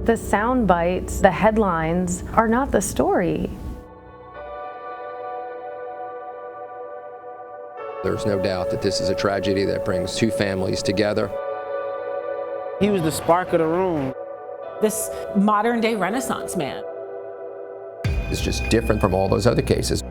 The sound bites, the headlines are not the story. There's no doubt that this is a tragedy that brings two families together. He was the spark of the room. This modern day Renaissance man. It's just different from all those other cases.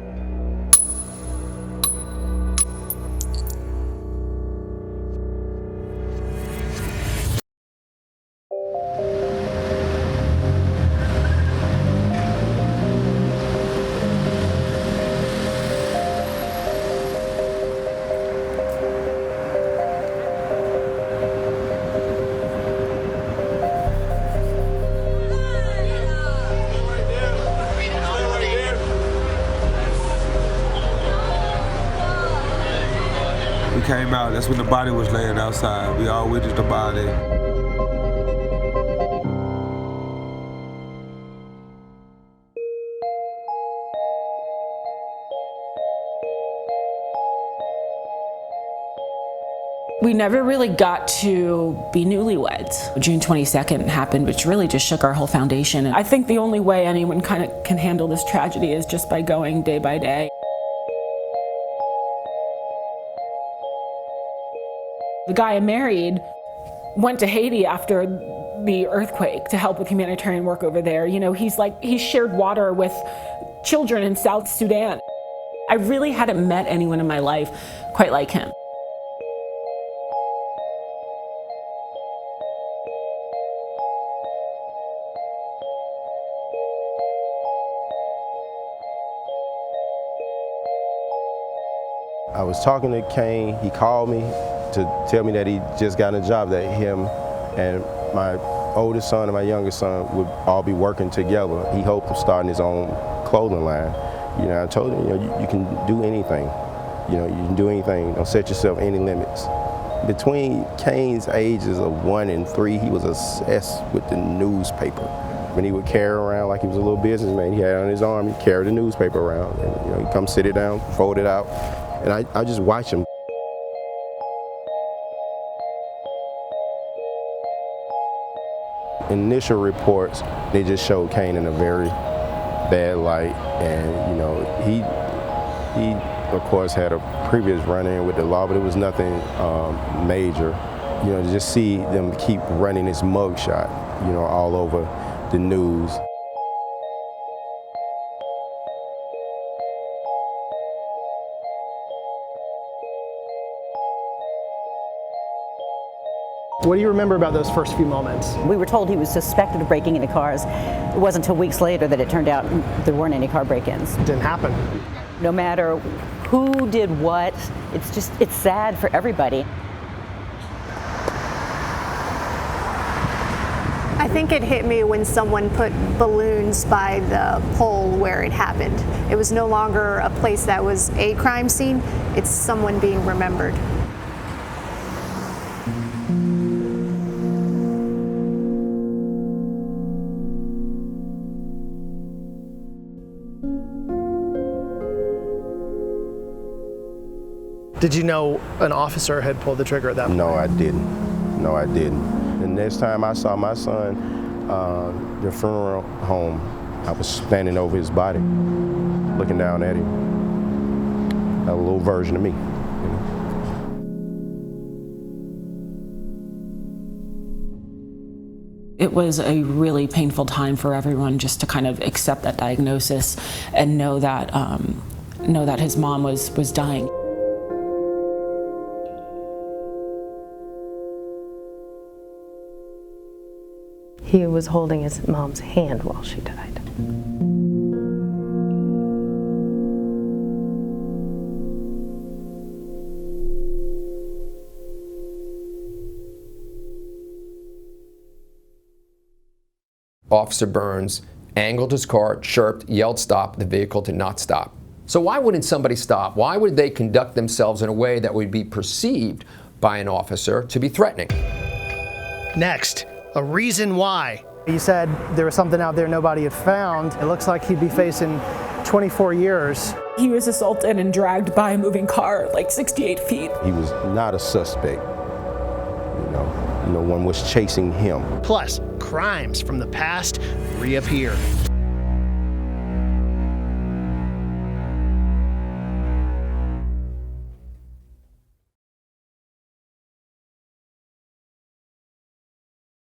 Came out, that's when the body was laying outside. We all witnessed the body. We never really got to be newlyweds. June 22nd happened, which really just shook our whole foundation. And I think the only way anyone kind of can handle this tragedy is just by going day by day. The guy I married went to Haiti after the earthquake to help with humanitarian work over there. You know, he shared water with children in South Sudan. I really hadn't met anyone in my life quite like him. I was talking to Cain. He called me to tell me that he just got a job, that him and my oldest son and my youngest son would all be working together. He hoped of starting his own clothing line. You know, I told him, you know, you can do anything. You know, you can do anything. Don't set yourself any limits. Between Cain's ages of 1 and 3, he was obsessed with the newspaper. When he would carry around like he was a little businessman, he had on his arm, he carried the newspaper around. And, you know, he'd come sit it down, fold it out, and I just watch him. Initial reports, they just showed Cain in a very bad light, and you know, he of course had a previous run-in with the law, but it was nothing major. You know, to just see them keep running his mugshot, you know, all over the news. What do you remember about those first few moments? We were told he was suspected of breaking into cars. It wasn't until weeks later that it turned out there weren't any car break-ins. It didn't happen. No matter who did what, it's sad for everybody. I think it hit me when someone put balloons by the pole where it happened. It was no longer a place that was a crime scene, it's someone being remembered. Did you know an officer had pulled the trigger at that point? No, I didn't. No, I didn't. The next time I saw my son, the funeral home, I was standing over his body, looking down at him. A little version of me. You know? It was a really painful time for everyone just to kind of accept that diagnosis and know that his mom was dying. He was holding his mom's hand while she died. Officer Burns angled his car, chirped, yelled stop. The vehicle did not stop. So why wouldn't somebody stop? Why would they conduct themselves in a way that would be perceived by an officer to be threatening? Next, a reason why. You said there was something out there nobody had found. It looks like he'd be facing 24 years. He was assaulted and dragged by a moving car like 68 feet. He was not a suspect, you know, No one was chasing him. Plus, crimes from the past reappear.